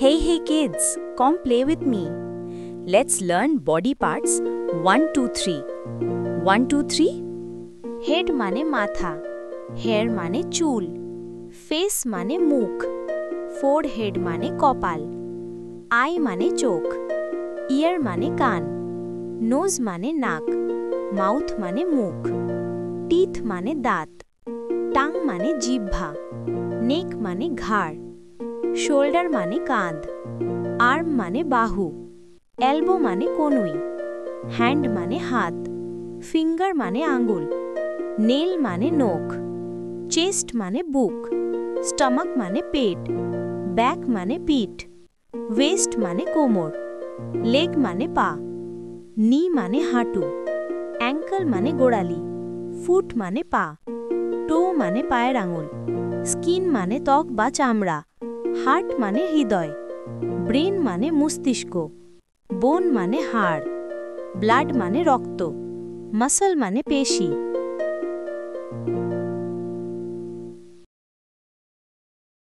Hey kids, come play with me. Let's learn body parts 1 2 3. 1 2 3. Head মানে মাথা, hair মানে চুল, ফেস মানে মুখ, ফোরহেড মানে কপাল, আই মানে চোখ, ইয়ার মানে কান, নোজ মানে নাক, মাউথ মানে মুখ, টিথ মানে দাঁত, টাং মানে জিহ্বা, নেক মানে ঘাড়, শোল্ডার মানে কাঁধ, আর্ম মানে বাহু, এলবো মানে কনুই, হ্যান্ড মানে হাত, ফিঙ্গার মানে আঙ্গুল, নেল মানে নখ, চেস্ট মানে বুক, স্টমাক মানে পেট, ব্যাক মানে পিঠ, ওয়েস্ট মানে কোমর, লেগ মানে পা, নি মানে হাঁটু, অ্যাঙ্কল মানে গোড়ালি, ফুট মানে পা, টো মানে পায়ের আঙুল, স্কিন মানে ত্বক বা চামড়া, হার্ট মানে হৃদয়, ব্রেন মানে মস্তিষ্ক, বোন মানে হাড়, ব্লাড মানে রক্ত, মাসল মানে পেশি।